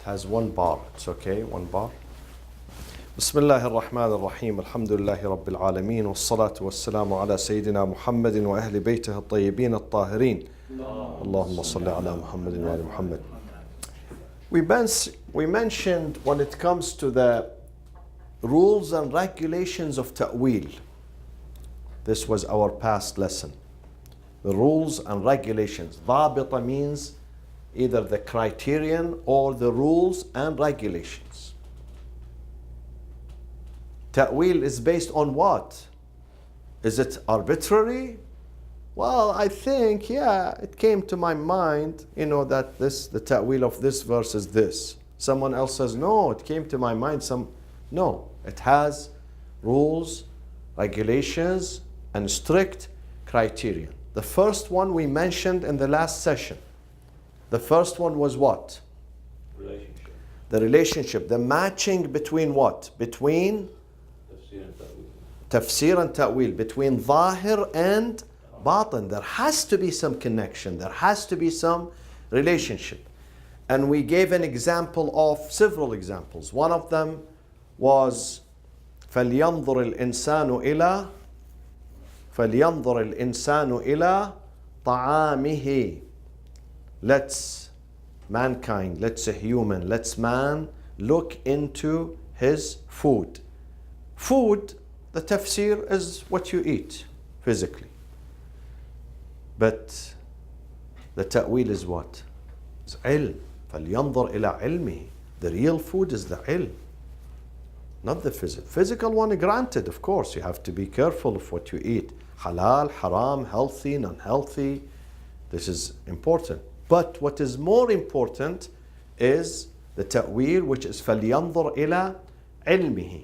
It has one bar. It's okay, one bar. بسم الله الرحمن الرحيم الحمد لله رب العالمين والصلاة والسلام على سيدنا محمد وأهل بيته الطيبين الطاهرين اللهم صل على محمد وآل محمد. We mentioned when it comes to the rules and regulations of ta'wil. This was our past lesson. The rules and regulations. ضابطة means either the criterion or the rules and regulations. Ta'wil is based on what? Is it arbitrary? Well, I think, it came to my mind, that the ta'wil of this verse is this. Someone else says, no, it came to my mind No, it has rules, regulations, and strict criteria. The first one we mentioned in the last session. The first one was what? Relationship. The relationship, the matching between what? Between tafsir and ta'wil, between zahir and batin. There has to be some connection, there has to be some relationship. And we gave an example of several examples. One of them was فَلْيَنْظُرِ الْإِنسَانُ إِلَى طَعَامِهِ. Let's man look into his food. Food, the tafsir is what you eat physically. But the ta'wil is what? It's ilm. فَلْيَنْظُرْ إِلَى عِلْمِهِ. The real food is the ilm, not the physical. Physical one, granted, of course, you have to be careful of what you eat. Halal, haram, healthy, non-healthy. This is important. But what is more important is the ta'wil, which is فَلْيَنْظُرْ إِلَى عِلْمِهِ.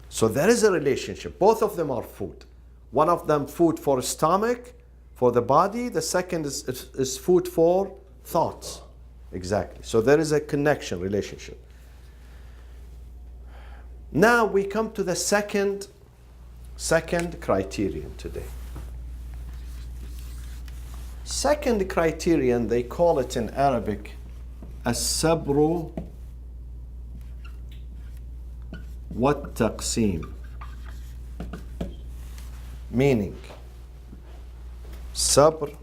So there is a relationship. Both of them are food. One of them food for stomach, for the body. The second is food for thoughts. Exactly. So there is a connection, relationship. Now we come to the second criterion today. Second criterion, they call it in Arabic as-sabru wat-taqsim. Meaning, sabr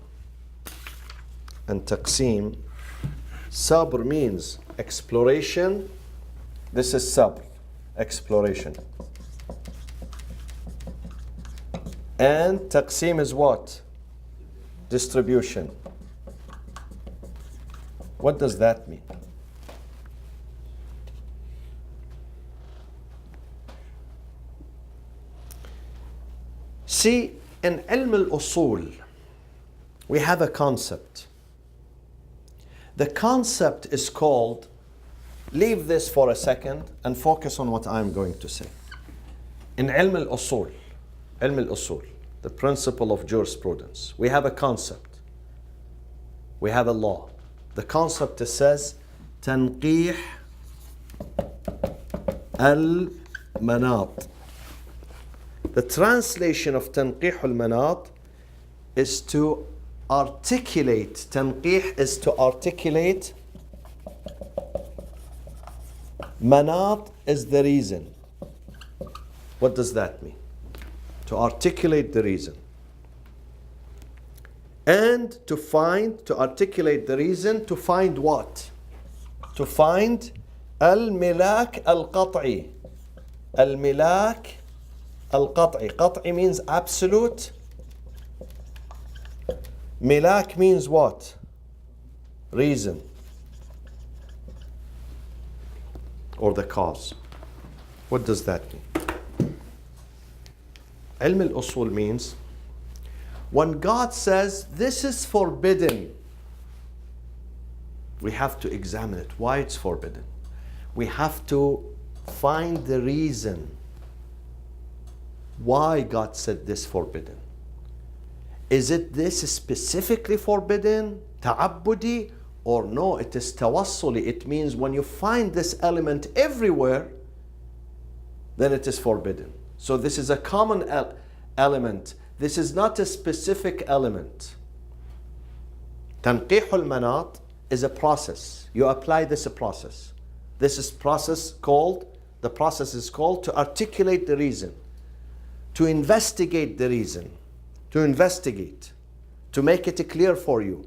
and taqsim. Sabr means exploration. This is sabr, exploration. And taqsim is what? Distribution. What does that mean? See, in ilm al-usul, we have a concept. The concept is called, leave this for a second and focus on what I'm going to say. In ilm al-usul, the principle of jurisprudence, we have a concept. We have a law. The concept says, تنقيح المناط. The translation of تنقيح المناط is to articulate. تنقيح is to articulate. Manat is the reason. What does that mean? To articulate the reason. And to articulate the reason, to find what? To find al-milak al-qat'i. Al-milak al-qat'i. Qat'i means absolute. Milak means what? Reason. Or the cause. What does that mean? Ilm al-usul means when God says this is forbidden, we have to examine it. Why it's forbidden? We have to find the reason why God said this forbidden. Is it this specifically forbidden, ta'abbudi, or no, it is tawassuli? It means when you find this element everywhere, then it is forbidden. So this is a common element. This is not a specific element. Tanqih al-manat is a process. You apply this process. This is process called, the process is called to articulate the reason, to investigate the reason, to investigate, to make it clear for you.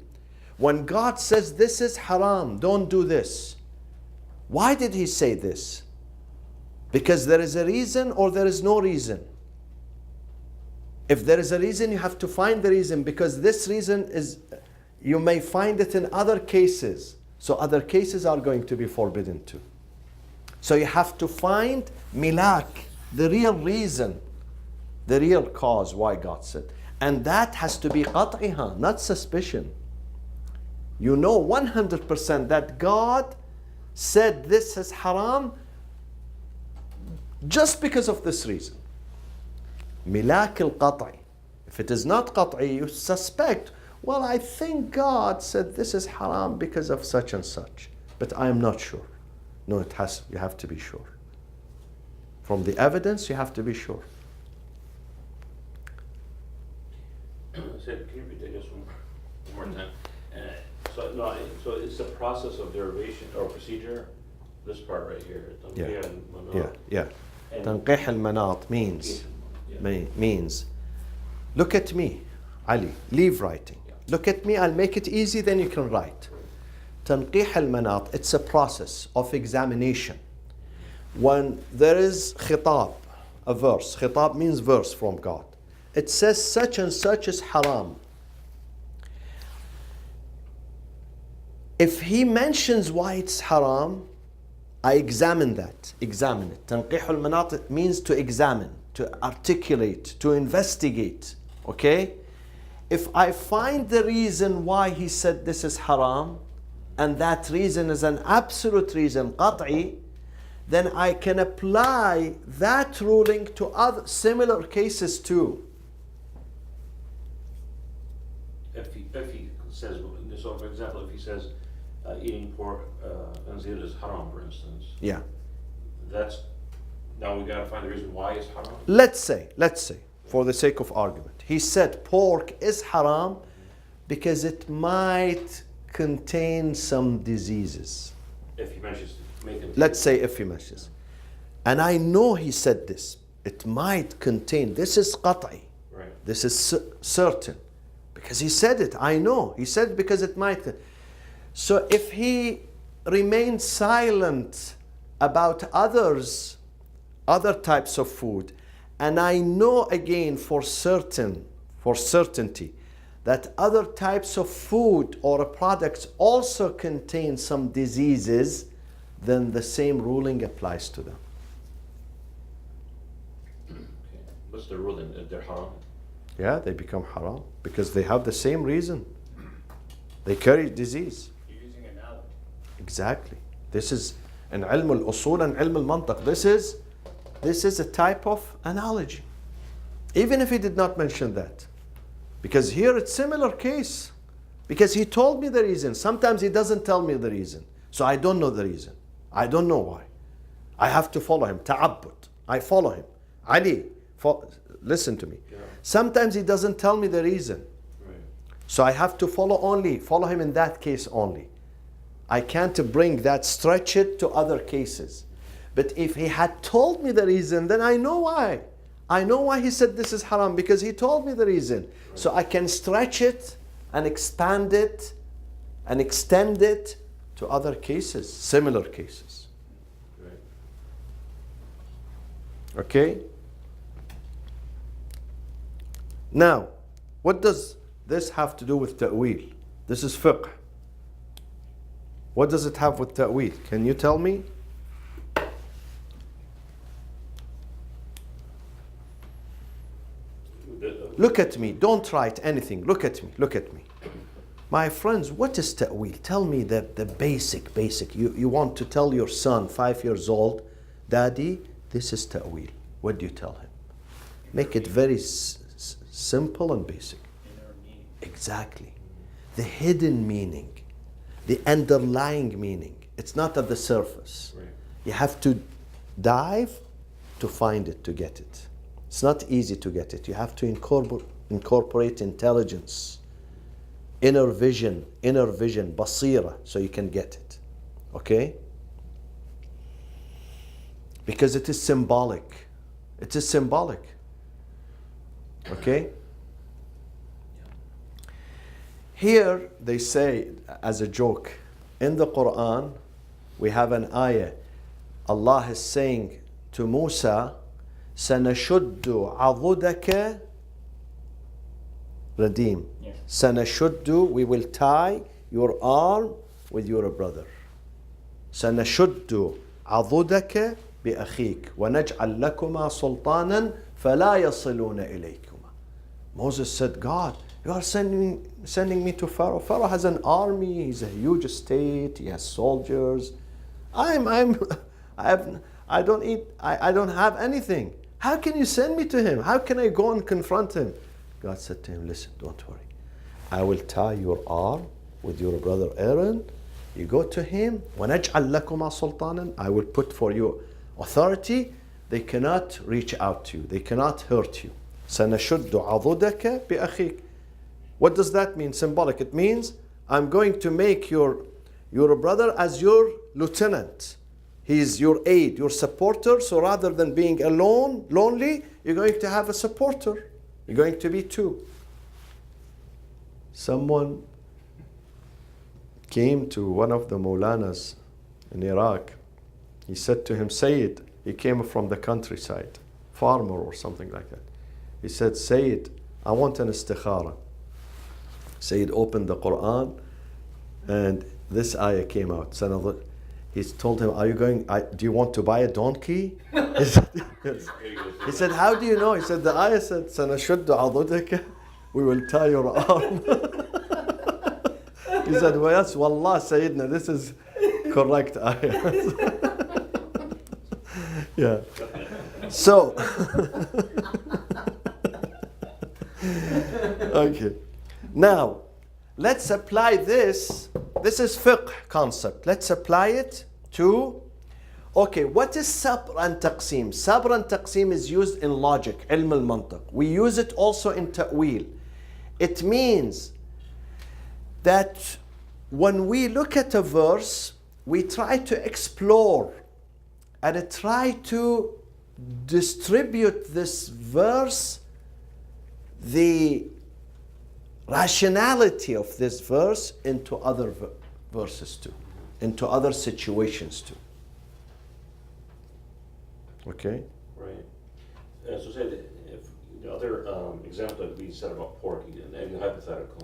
When God says this is haram, don't do this. Why did He say this? Because there is a reason or there is no reason. If there is a reason, you have to find the reason, because this reason is, you may find it in other cases. So other cases are going to be forbidden too. So you have to find milak, the real reason, the real cause why God said. And that has to be qat'iha, not suspicion. You know 100% that God said this is haram just because of this reason. Milak al-qat'i. If it is not qat'i, you suspect, well, I think God said this is haram because of such and such, but I am not sure. No, you have to be sure. From the evidence, you have to be sure. Can you repeat that just one more time? So it's a process of derivation or procedure. This part right here. Yeah. Tanqih al-manat means, look at me, Ali, leave writing. Look at me, I'll make it easy, then you can write. Tanqih al-manat, it's a process of examination. When there is khitab, a verse, khitab means verse from God. It says such and such is haram. If He mentions why it's haram, I examine that, examine it. Tanqih al-manat means to examine, to articulate, to investigate, okay? If I find the reason why He said this is haram, and that reason is an absolute reason, qat'i, then I can apply that ruling to other similar cases too. If he says, so for example, if he says eating pork anzir is haram, for instance. Yeah. Now we got to find the reason why it's haram. Let's say, for the sake of argument, He said pork is haram because it might contain some diseases. If He mentions, let's say if He mentions, and I know He said this, it might contain, this is qat'i, right. This is certain, because He said it, I know, He said it because it might. So if He remains silent about other types of food, and I know again for certainty, that other types of food or products also contain some diseases, then the same ruling applies to them. Okay. What's the ruling? If they're haram? Yeah, they become haram because they have the same reason. They carry disease. You're using an analogy. Exactly. This is in ilm al-usul and ilm al-mantaq. This is a type of analogy. Even if He did not mention that. Because here it's similar case. Because He told me the reason. Sometimes He doesn't tell me the reason. So I don't know the reason. I don't know why. I have to follow Him. Ta'abbud. I follow Him. Ali, listen to me. Yeah. Sometimes He doesn't tell me the reason. Right. So I have to follow Him in that case only. I can't stretch it to other cases. But if He had told me the reason, then I know why. I know why He said this is haram, because He told me the reason. Right. So I can stretch it and expand it and extend it to other cases, similar cases. Right. Okay? Now, what does this have to do with ta'wil? This is fiqh. What does it have with ta'wil? Can you tell me? Look at me. Don't write anything. Look at me. Look at me. My friends, what is ta'wil? Tell me the basic. You want to tell your son, 5 years old, Daddy, this is ta'wil. What do you tell him? Make it very simple and basic. Exactly. The hidden meaning. The underlying meaning. It's not at the surface. Right. You have to dive to find it, to get it. It's not easy to get it. You have to incorporate intelligence inner vision, basira, so you can get it. Okay? Because it is symbolic. It is symbolic. Okay? Here they say, as a joke, in the Quran, we have an ayah. Allah is saying to Musa, سَنَشُدُّ عَضُدَكَ Radim. Yes. سَنَشُدُّ, we will tie your arm with your brother. سَنَشُدُّ عَضُدَكَ بِأَخِيكَ وَنَجْعَلْ لَكُمَا سُلْطَانًا فَلَا يَصِلُونَ إِلَيْكُمَا. Moses said, God, you are sending me to Pharaoh. Pharaoh has an army, he's a huge state, he has soldiers. I don't have anything. How can you send me to him? How can I go and confront him? God said to him, listen, don't worry. I will tie your arm with your brother Aaron. You go to him. وَنَجْعَلْ لَكُمَا سُلْطَانًا. I will put for you authority. They cannot reach out to you. They cannot hurt you. سَنَشُدُّ عَضُدَكَ بِأَخِيكَ. What does that mean? Symbolic. It means I'm going to make your brother as your lieutenant. He's your aid, your supporter. So rather than being alone, lonely, you're going to have a supporter. You're going to be two. Someone came to one of the Maulanas in Iraq. He said to him, Sayyid, he came from the countryside, farmer or something like that. He said, Sayyid, I want an istikhara. Sayyid opened the Quran and this ayah came out. He told him, do you want to buy a donkey? He said, yes. He said, how do you know? He said, the ayah said, سَنَشُدُّ عَضُدَكَ, we will tie your arm. He said, well, yes, wallah, Sayyidina, this is correct ayah. Yeah. So, okay. Now, let's apply this. This is fiqh concept. Let's apply it to, okay, what is sabr and taqsim? Sabr and taqsim is used in logic, ilm al-mantiq. We use it also in ta'wil. It means that when we look at a verse, we try to explore and try to distribute this verse, the rationality of this verse into other verses too, into other situations too. Okay? Right. So say that if the other example that we said about pork, and hypothetical,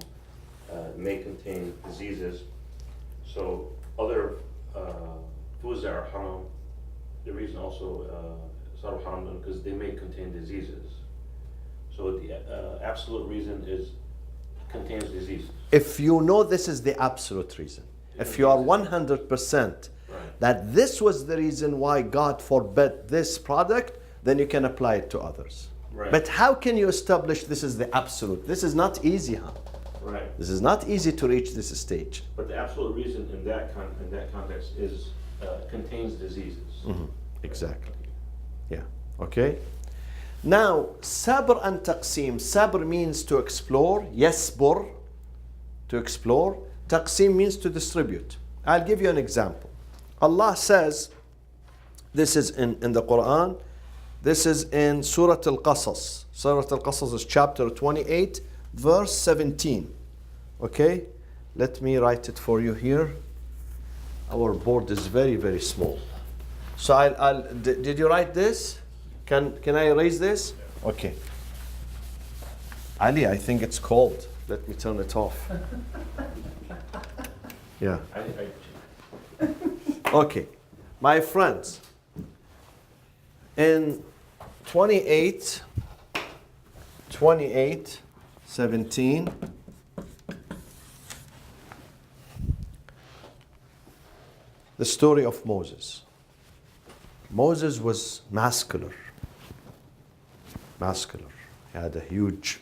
may contain diseases. So other foods that are haram, the reason also it's not haram because they may contain diseases. So the absolute reason is contains diseases. If you know this is the absolute reason, if you are 100% that this was the reason why God forbade this product, then you can apply it to others. Right. But how can you establish this is the absolute? This is not easy, huh? Right. This is not easy to reach this stage. But the absolute reason in that context is contains diseases. Mm-hmm. Exactly. Yeah. Okay. Now, sabr and taqsim. Sabr means to explore. Yasbur, to explore. Taqsim means to distribute. I'll give you an example. Allah says, this is in the Quran, this is in Surah Al-Qasas. Surah Al-Qasas is chapter 28, verse 17. Okay? Let me write it for you here. Our board is very, very small. So did you write this? Can I erase this? Okay. Ali, I think it's cold. Let me turn it off. Yeah. Okay. My friends, in 28:17, the story of Moses. Moses was muscular. He had a huge,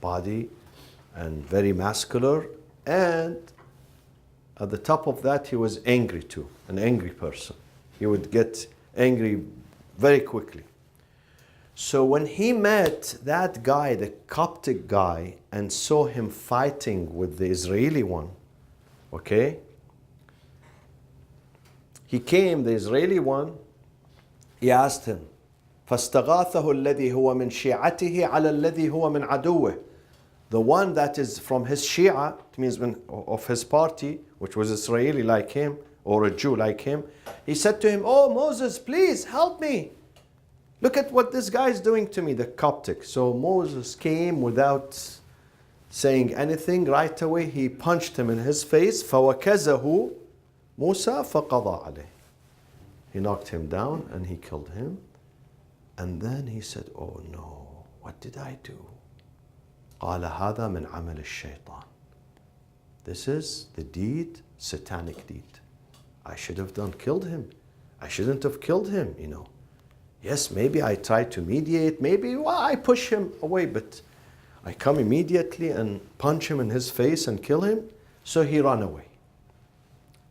body and very muscular. And at the top of that, he was angry too, an angry person. He would get angry very quickly. So when he met that guy, the Coptic guy, and saw him fighting with the Israeli one, okay? He came, the Israeli one, he asked him, فَاسْتَغَاثَهُ الَّذِي هُوَ مِنْ شِيعَتِهِ عَلَى الَّذِي هُوَ مِنْ عَدُوِّهِ. The one that is from his Shia, it means of his party, which was Israeli like him, or a Jew like him, he said to him, oh Moses, please help me. Look at what this guy is doing to me, the Coptic. So Moses came without saying anything. Right away, he punched him in his face. فَوَكَزَهُ مُوسَى فَقَضَى عَلَيْهِ. He knocked him down and he killed him. And then he said, oh no, what did I do? قال هذا من عمل الشيطان. This is the deed, satanic deed. I should have killed him. I shouldn't have killed him, you know. Yes, maybe I tried to mediate, maybe I push him away, but I come immediately and punch him in his face and kill him. So he ran away.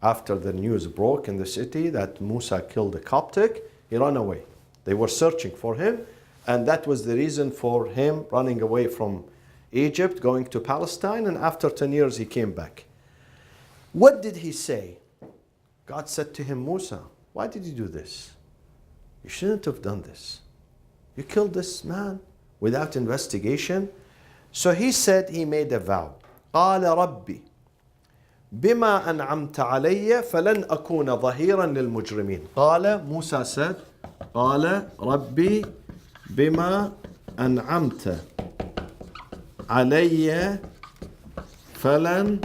After the news broke in the city that Musa killed the Coptic, he ran away. They were searching for him, and that was the reason for him running away from Egypt, going to Palestine, and after 10 years he came back. What did he say? God said to him, Musa, why did you do this? You shouldn't have done this. You killed this man without investigation. So he said, he made a vow. قال ربي بما أنعمت علي فلن أكون ظهيرا للمجرمين. قال, Musa said, قال ربي بما أنعمت علي فلن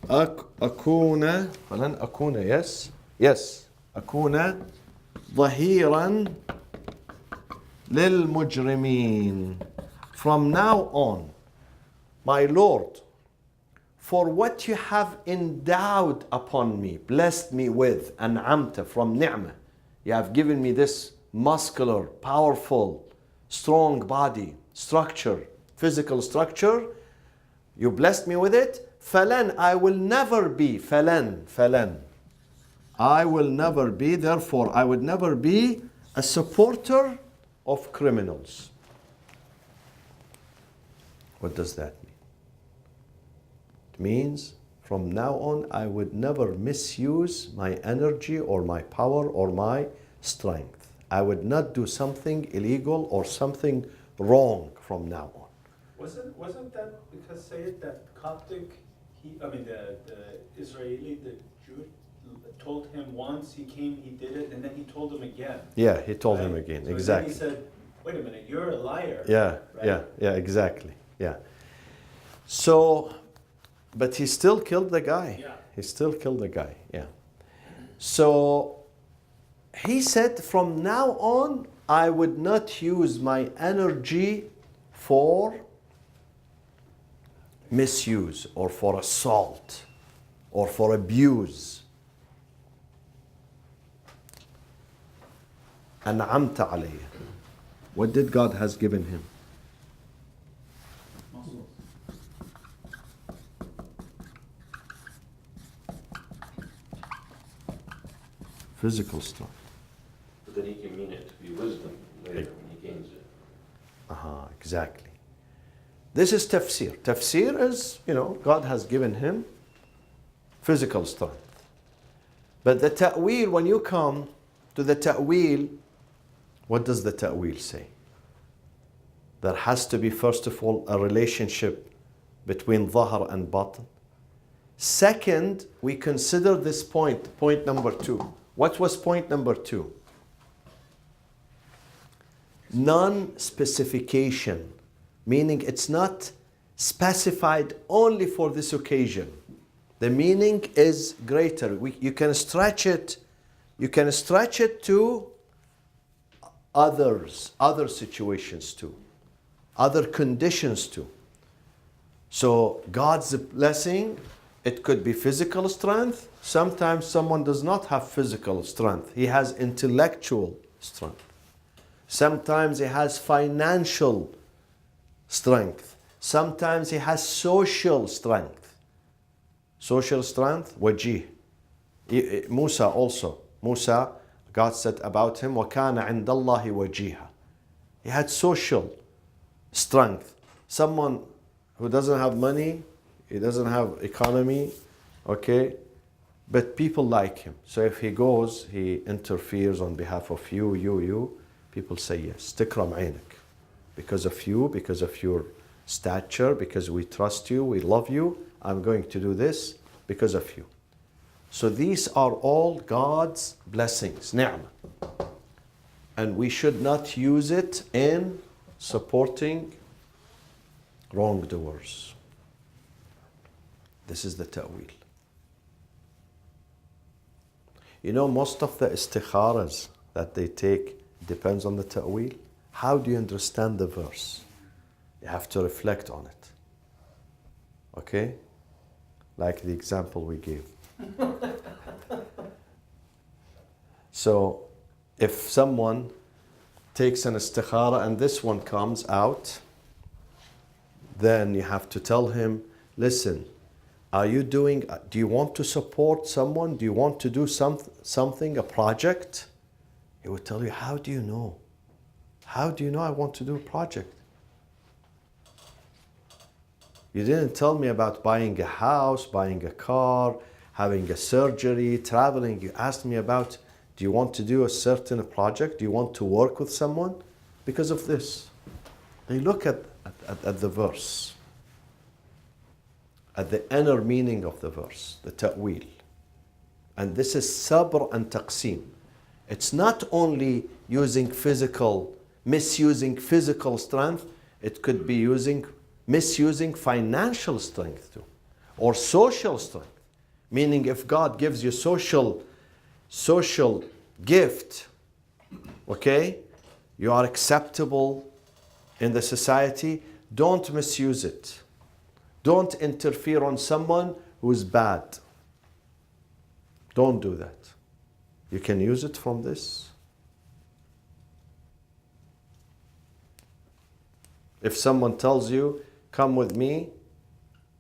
أكون yes أكون ظهيرا للمجرمين. From now on, my Lord, for what you have endowed upon me, blessed me with, an'amta, from ni'mah, you have given me this muscular, powerful, strong body, structure, physical structure, you blessed me with it. فلن, I will never be, فلن, I will never be, therefore I would never be a supporter of criminals. What does that mean? It means from now on I would never misuse my energy or my power or my strength. I would not do something illegal or something wrong from now on. Wasn't that because say that Coptic, the Israeli, the Jew, told him once, he came, he did it, and then he told him again. Yeah, he told him right? again, So exactly. Then he said, wait a minute, you're a liar. Yeah, right? yeah, exactly, yeah. So, but he still killed the guy. Yeah. He still killed the guy, yeah. So, he said, from now on, I would not use my energy for misuse or for assault or for abuse. أنعمت عليه. What did God has given him? Muscles. Physical strength. But then he can mean it to be wisdom later when he gains it. Exactly. This is tafsir. Tafsir is, God has given him physical strength. But the ta'wil, when you come to the ta'wil, what does the ta'wil say? There has to be, first of all, a relationship between dhahar and batin. Second, we consider this point number 2. What was point number 2? Non-specification, meaning it's not specified only for this occasion. The meaning is greater. You can stretch it. You can stretch it to other situations too, other conditions too. So God's blessing, it could be physical strength. Sometimes someone does not have physical strength. He has intellectual strength. Sometimes he has financial strength. Sometimes he has social strength. Social strength, wajih. Musa also. Musa, God said about him, وَكَانَ عِنْدَ اللَّهِ وَجِيهًا. He had social strength. Someone who doesn't have money, he doesn't have economy, okay? But people like him. So if he goes, he interferes on behalf of you, people say yes. تكرم عينك. Because of you, because of your stature, because we trust you, we love you, I'm going to do this because of you. So these are all God's blessings, ni'mah. And we should not use it in supporting wrongdoers. This is the ta'wil. You know, most of the istikharas that they take depends on the ta'wil. How do you understand the verse? You have to reflect on it. Okay? Like the example we gave. So, if someone takes an istikhara and this one comes out, then you have to tell him, listen, do you want to support someone? Do you want to do something, a project? He would tell you, how do you know? How do you know I want to do a project? You didn't tell me about buying a house, buying a car, having a surgery, traveling. You asked me about, do you want to do a certain project? Do you want to work with someone? Because of this. They look at the verse, at the inner meaning of the verse, the ta'wil. And this is sabr and taqsim. It's not only misusing physical strength, it could be misusing financial strength too, or social strength. Meaning if God gives you social gift, okay, you are acceptable in the society, don't misuse it. Don't interfere on someone who is bad. Don't do that. You can use it from this. If someone tells you, come with me,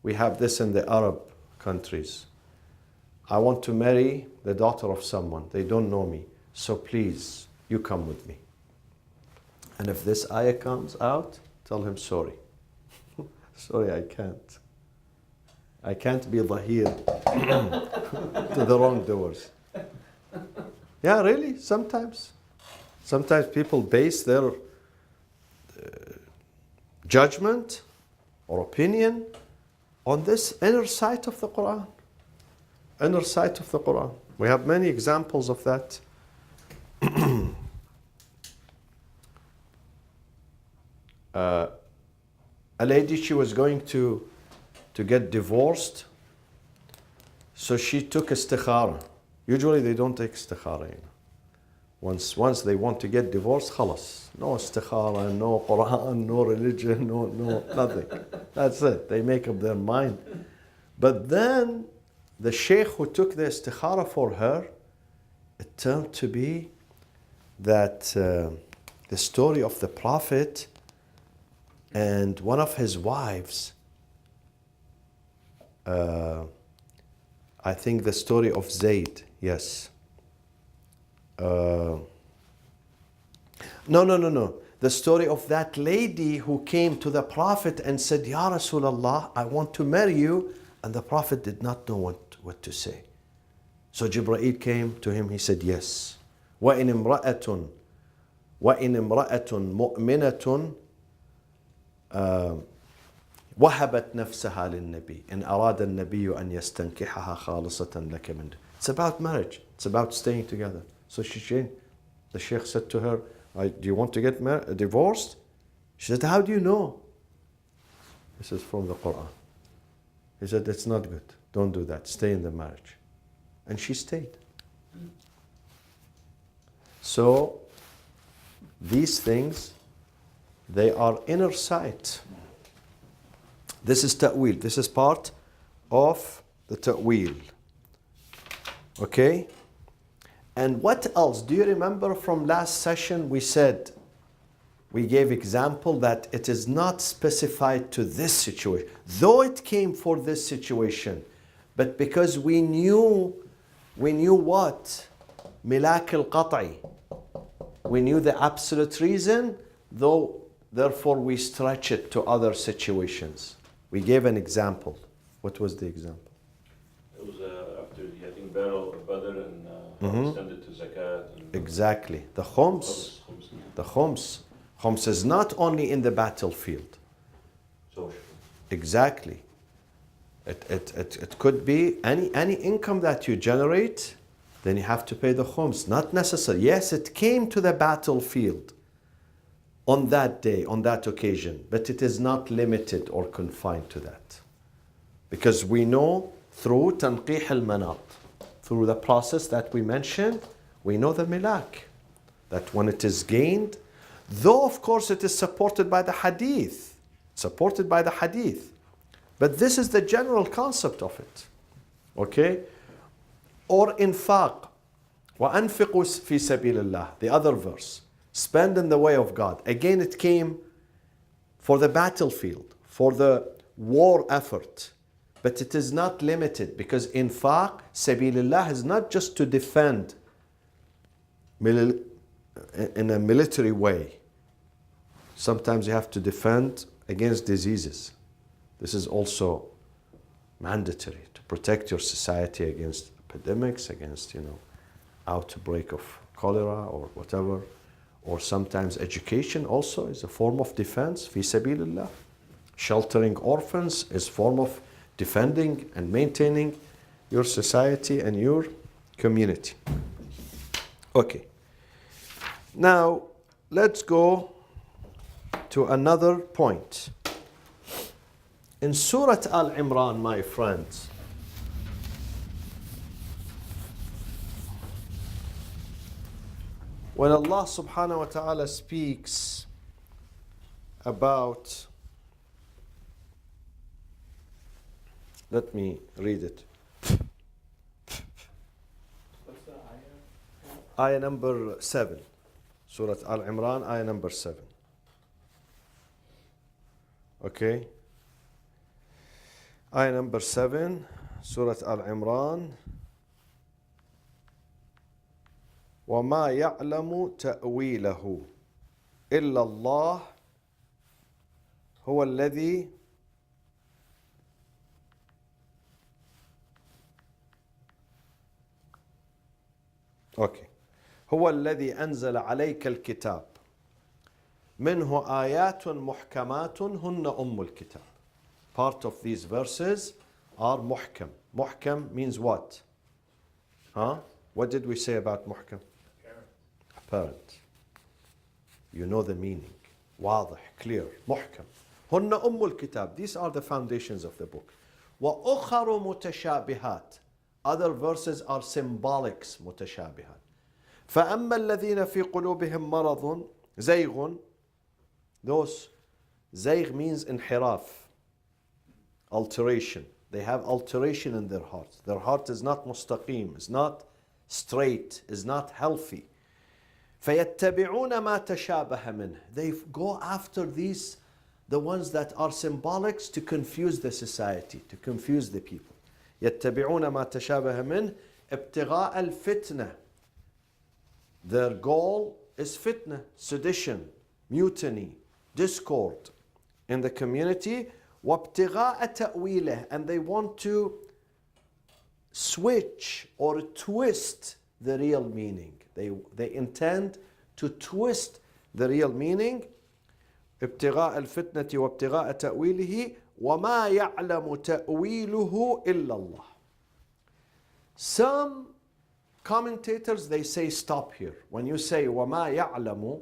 we have this in the Arab countries. I want to marry the daughter of someone. They don't know me. So please, you come with me. And if this ayah comes out, tell him sorry. Sorry, I can't. I can't be dhahir to the wrongdoers. Yeah, really, sometimes. Sometimes people base their judgment or opinion on this inner sight of the Quran. Inner sight of the Quran. We have many examples of that. A lady, she was going to get divorced, so she took istikhara. Usually they don't take istikhara, you know. Once they want to get divorced, khalas. No istikhara, no Quran, no religion, no nothing. That's it. They make up their mind. But then the sheikh who took the istikhara for her, it turned to be that the story of the Prophet and one of his wives, I think the story of Zayd, yes. No. The story of that lady who came to the Prophet and said, Ya Rasulullah, I want to marry you. And the Prophet did not know what to say. So Jibreel came to him, he said, yes. وَإِنِ امْرَأَةٌ مُؤْمِنَةٌ وهبت نفسها للنبي إن أراد النبي أن يستنكحها خالصة لك منه. It's about marriage. It's about staying together. So the sheikh said to her, do you want to get divorced? She said, how do you know? This is from the Quran. He said, it's not good. Don't do that. Stay in the marriage. And she stayed. So these things, they are inner sight. This is ta'wil. This is part of the ta'wil. Okay? And what else? Do you remember from last session we said, we gave example that it is not specified to this situation. Though it came for this situation, but because we knew what? Milak al-qat'i. We knew the absolute reason, though therefore we stretch it to other situations. We gave an example. What was the example? It was after the, I think, Battle of Badr and extended to Zakat. And Exactly. The khums. The khums. Khums is not only in the battlefield. Social. Exactly. It could be any income that you generate, then you have to pay the khums. Not necessary. Yes, it came to the battlefield on that day, on that occasion, but it is not limited or confined to that. Because we know through tanqih al-manat, through the process that we mentioned, we know the milak, that when it is gained, though of course it is supported by the hadith, but this is the general concept of it. Okay? Or infaq, وَأَنْفِقُوا فِي سَبِيلِ اللَّهِ, the other verse. Spend in the way of God. Again, it came for the battlefield, for the war effort. But it is not limited, because infaq, sabilillah, is not just to defend in a military way. Sometimes you have to defend against diseases. This is also mandatory to protect your society against epidemics, against, outbreak of cholera or whatever. Or sometimes education also is a form of defense, fi sabilillah. Sheltering orphans is a form of defending and maintaining your society and your community. Okay. Now, let's go to another point. In Surah Al-Imran, my friends, when Allah subhanahu wa ta'ala speaks about, let me read it. What's the ayah? Ayah number 7. Surah Al-Imran, ayah number 7. Okay. Ayah number 7, Surah Al-Imran. وَمَا يَعْلَمُ تَأْوِيلَهُ إِلَّا اللَّهُ هُوَ الَّذِي Okay. هو الذي أنزل عليك الكتاب منه آيات محكمات هن أم الكتاب. Part of these verses are muhkam. Muhkam means what? What did we say about muhkam? Apparent. You know the meaning. واضح, clear, محكم. هن أم الكتاب. These are the foundations of the book. وأخر متشابهات. Other verses are symbolics, متشابهات. فأما الذين في قلوبهم مرض زيغ. Those, زيغ means انحراف, alteration. They have alteration in their heart. Their heart is not mustaqim, is not straight, is not healthy. فَيَتَّبِعُونَ مَا تَشَابَهَ مِنْهِ. They go after these, the ones that are symbolics, to confuse the society, to confuse the people. يَتَّبِعُونَ مَا تَشَابَهَ مِنْهِ ابْتِغَاءَ الْفِتْنَةِ. Their goal is fitna, sedition, mutiny, discord in the community. وَابْتِغَاءَ تَأْوِيلِهِ. And they want to switch or twist the real meaning. They intend to twist the real meaning. ابتغاء الفتنة وابتغاء تأويله وما يعلم تأويله إلا الله. Some commentators, they say stop here. When you say وما يعلم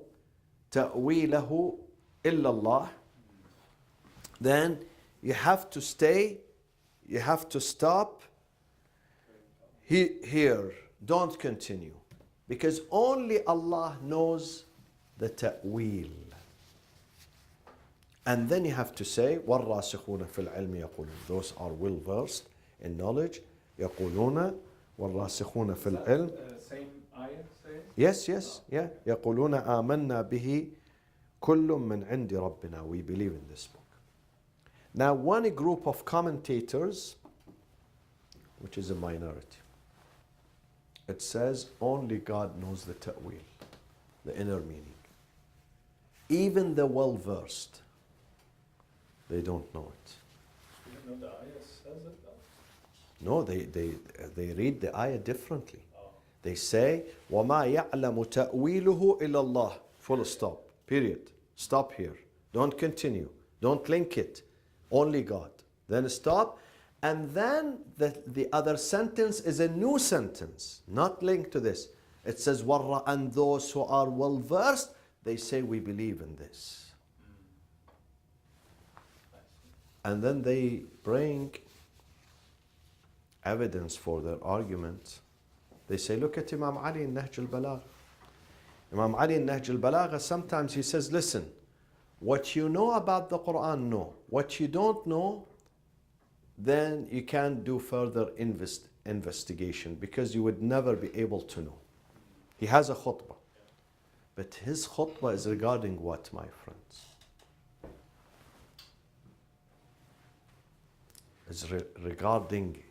تأويله إلا الله, then you have to stay, you have to stop here. Don't continue. Because only Allah knows the ta'wil. And then you have to say, وَالرَّاسِخُونَ فِي الْعِلْمِ يَقُولُونَ. Those are well versed in knowledge. يَقُولُونَ وَالرَّاسِخُونَ فِي الْعِلْمِ. Same ayah, say? Yes, yeah. يَقُولُونَ آمَنَّا بِهِ كُلٌّ مِّنْ عِنْدِ رَبِّنَا. We believe in this book. Now, one group of commentators, which is a minority, it says only God knows the ta'wil, the inner meaning. Even the well-versed, they don't know it. Even though the ayah says it though? No, they read the ayah differently. Oh. They say, وَمَا يَعْلَمُ تَأْوِيلُهُ إِلَى اللَّهِ. Full stop. Period. Stop here. Don't continue. Don't link it. Only God. Then stop. And then the other sentence is a new sentence, not linked to this. It says, وَرَّ and those who are well versed, they say we believe in this. And then they bring evidence for their argument. They say, look at Imam Ali in Nahj al-Balagha. Imam Ali in Nahj al-Balagha, sometimes he says, listen, what you know about the Quran, know. What you don't know, then you can't do further investigation because you would never be able to know. He has a khutbah. But his khutbah is regarding what, my friends? It's regarding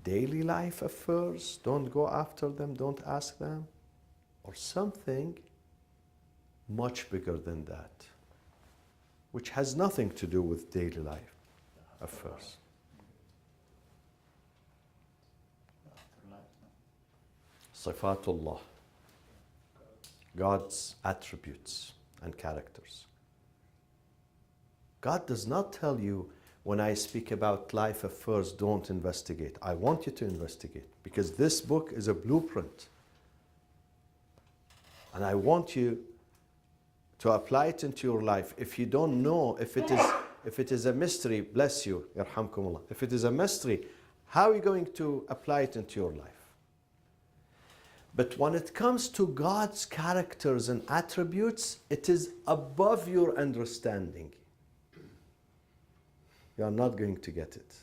daily life affairs. Don't go after them, don't ask them. Or something much bigger than that, which has nothing to do with daily life affairs. Sifatullah, God's attributes and characters. God does not tell you, when I speak about life affairs, don't investigate. I want you to investigate because this book is a blueprint. And I want you to apply it into your life. If you don't know, if it is a mystery, bless you, yarhamkumullah. If it is a mystery, how are you going to apply it into your life? But when it comes to God's characters and attributes, it is above your understanding. You are not going to get it.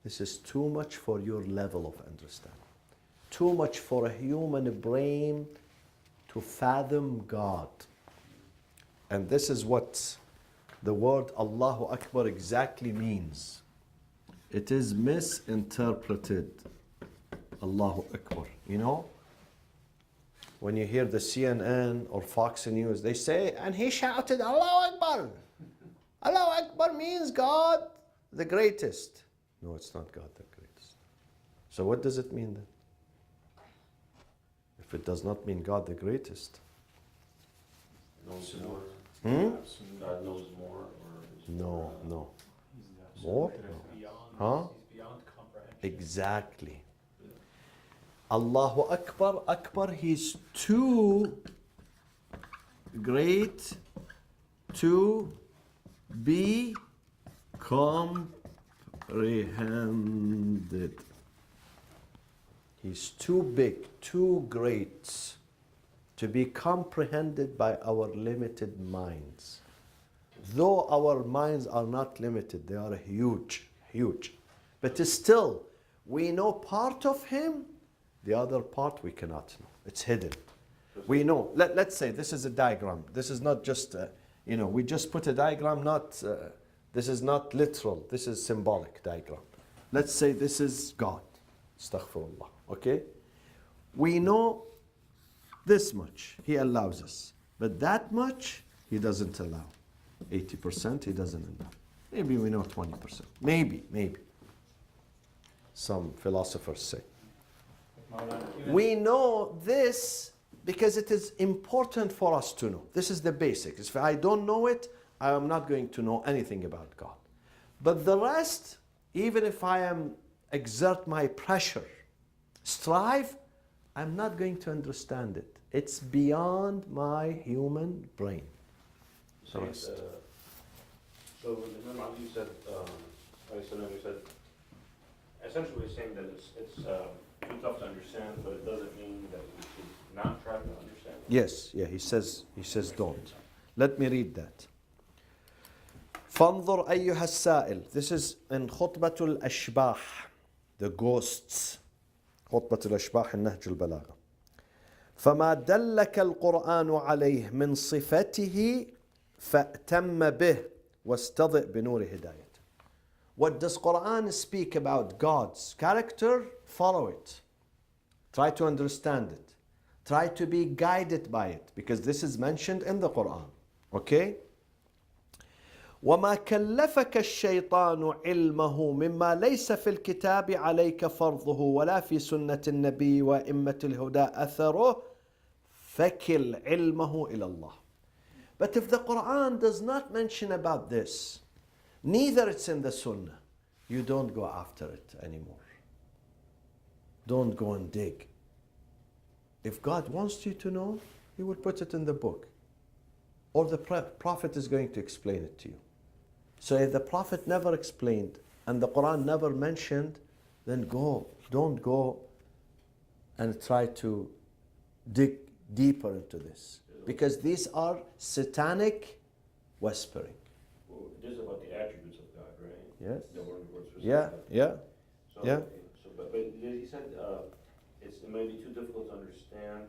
This is too much for your level of understanding. Too much for a human brain to fathom God. And this is what the word Allahu Akbar exactly means. It is misinterpreted. Allahu Akbar. You know, when you hear the CNN or Fox News, they say, and he shouted, Allahu Akbar. Allahu Akbar means God the greatest. No, it's not God the greatest. So what does it mean then? If it does not mean God the greatest. Knows more. God knows more, or No. More? No. Huh? He's beyond comprehension. Exactly. Allahu Akbar, Akbar, He's too great to be comprehended. He's too big, too great to be comprehended by our limited minds. Though our minds are not limited, they are huge, huge. But still, we know part of Him, the other part we cannot know. It's hidden. We know, let's say this is a diagram. This is not just, we just put a diagram, this is not literal, this is symbolic diagram. Let's say this is God. Astaghfirullah. Okay? We know this much, He allows us. But that much, He doesn't allow. 80% He doesn't allow. Maybe we know 20%. Maybe. Some philosophers say. We know this because it is important for us to know. This is the basics. If I don't know it, I am not going to know anything about God. But the rest, even if I exert my pressure, strive, I'm not going to understand it. It's beyond my human brain. So when Imam Ali said, you said, essentially he's saying that it's too tough to understand, but it doesn't mean that we should not try to understand it. Yes, he says don't. Let me read that. فانظر أيها السائل. This is in خطبة الأشباح, the ghosts. خطبة الأشباح النهج البلاغة. فما دلك القرآن عليه من صفته فأتم به واستضئ بنور هدايته. What does Quran speak about God's character? Follow it. Try to understand it. Try to be guided by it, because this is mentioned in the Quran. Okay? وما كلفك الشيطان علمه مما ليس في الكتاب عليك فرضه ولا في سنة النبي وإمة الهدى أثره فكل علمه إلى الله. But if the Quran does not mention about this, neither it's in the Sunnah, you don't go after it anymore. Don't go and dig. If God wants you to know, He will put it in the book. Or the Prophet is going to explain it to you. So if the Prophet never explained and the Quran never mentioned, then don't go and try to dig deeper into this. Because these are satanic whispering. Well, this is about the attributes of God, right? Yes. The word specific. Yeah. So, Yeah. but he said it may be too difficult to understand.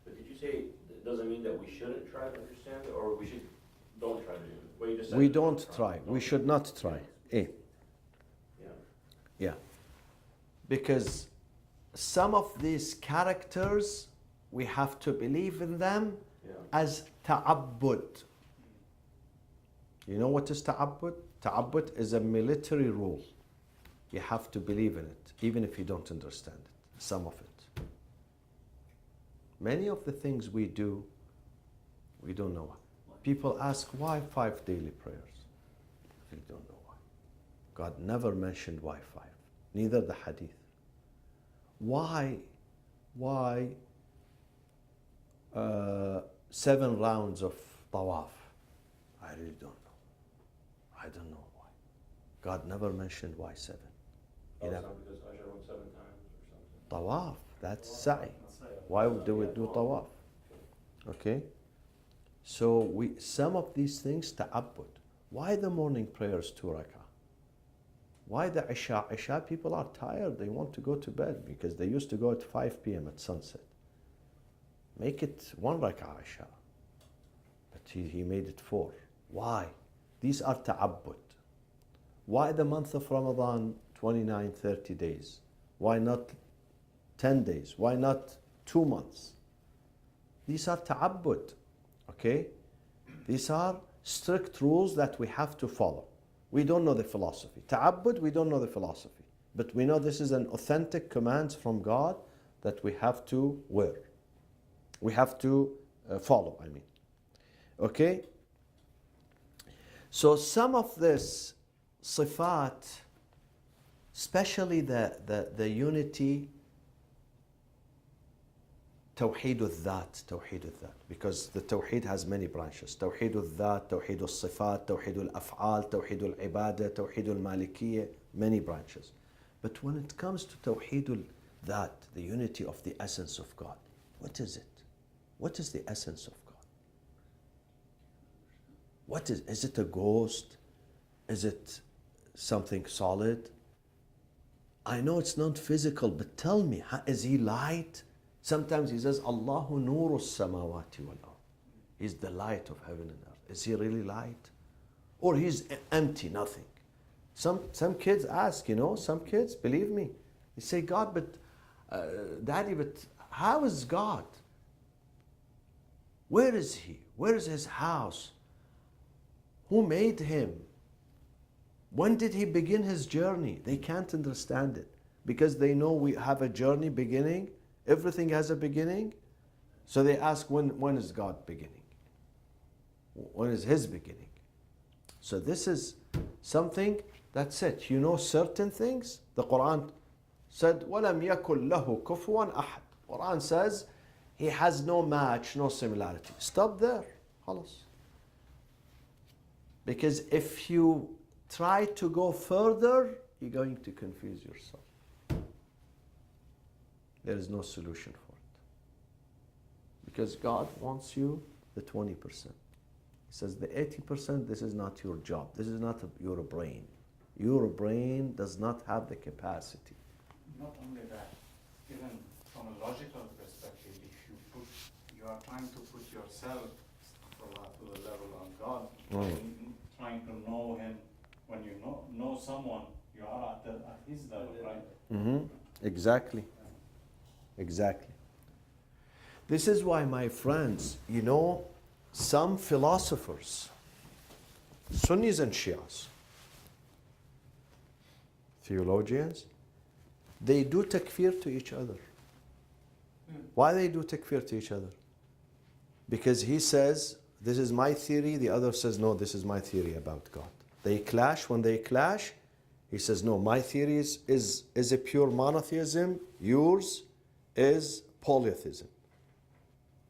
But did you say it doesn't mean that we shouldn't try to understand it, or we don't try to do it? Well, you just said We don't try. We should not try. Yeah. Yeah. Because some of these characters, we have to believe in them Yeah. as ta'abbud. You know what is ta'abbud? Ta'abbud is a military rule. You have to believe in it, even if you don't understand it, some of it. Many of the things we do, we don't know. People ask, why 5 daily prayers? We don't know why. God never mentioned why 5, neither the hadith. Why 7 rounds of tawaf? I really don't know. I don't know why. God never mentioned why 7. You know, Because Usher went 7 times or something. tawaf, that's sa'i. Why do we do tawaf? Okay? So some of these things ta'abbud. Why the morning prayers 2 rak'ah? Why the Isha? Isha people are tired, they want to go to bed because they used to go at 5 p.m. at sunset. Make it 1 rak'ah Isha. But he made it 4. Why? These are ta'abbud. Why the month of Ramadan 29, 30 days? Why not 10 days? Why not 2 months? These are ta'abbud. Okay? These are strict rules that we have to follow. We don't know the philosophy. Ta'abbud, we don't know the philosophy. But we know this is an authentic command from God that we have to wear. We have to follow, I mean. Okay? So some of this sifat, especially the unity, Tawheed al-Dhat, because the Tawheed has many branches. Tawheed al-Dhat, Tawheed al-Sifat, Tawheed al-Af'al, Tawheed al-Ibadah, Tawheed al-Malikiyyah, many branches. But when it comes to Tawheed al-Dhat, the unity of the essence of God, what is it? What is the essence of God? What is it a ghost? Is it something solid? I know it's not physical, but tell me, is he light? Sometimes he says, Allahu nuru samawati wal ard. He's the light of heaven and earth. Is he really light? Or he's empty, nothing? Some kids ask, some kids, believe me, they say, God, but Daddy, but how is God? Where is he? Where is his house? Who made him? When did he begin his journey? They can't understand it because they know we have a journey beginning. Everything has a beginning. So they ask, when is God beginning? When is his beginning? So this is something, that's it. You know certain things. The Quran said, وَلَمْ يَكُنْ لَهُ كُفُوًا أَحَدٌ. Quran says, he has no match, no similarity. Stop there. خلاص. Because if you try to go further, you're going to confuse yourself. There is no solution for it. Because God wants you the 20%. He says the 80%, this is not your job. This is not your brain. Your brain does not have the capacity. Not only that, even from a logical perspective, if you are trying to put yourself to the level of God, trying to know Him, when you know someone, you are at His level, right? Mm-hmm. Exactly. Exactly. This is why, my friends, some philosophers, Sunnis and Shias, theologians, they do takfir to each other. Why they do takfir to each other? Because he says, this is my theory, the other says, no, this is my theory about God. They clash. When they clash, he says, no, my theory is a pure monotheism, yours is polytheism.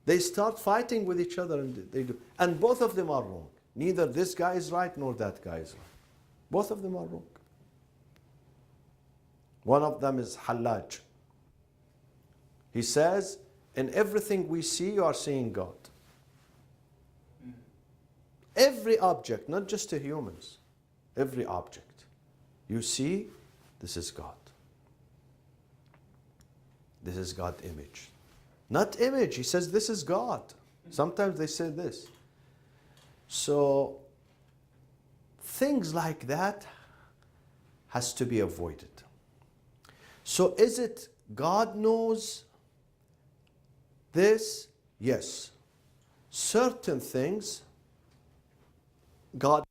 They start fighting with each other, and they do. And both of them are wrong. Neither this guy is right nor that guy is right. Both of them are wrong. One of them is Hallaj. He says, in everything we see, you are seeing God. Every object, not just the humans, every object you see, this is God. This is God's image. Not image, he says this is God. Sometimes they say this. So things like that has to be avoided. So is it God knows this? Yes. Certain things God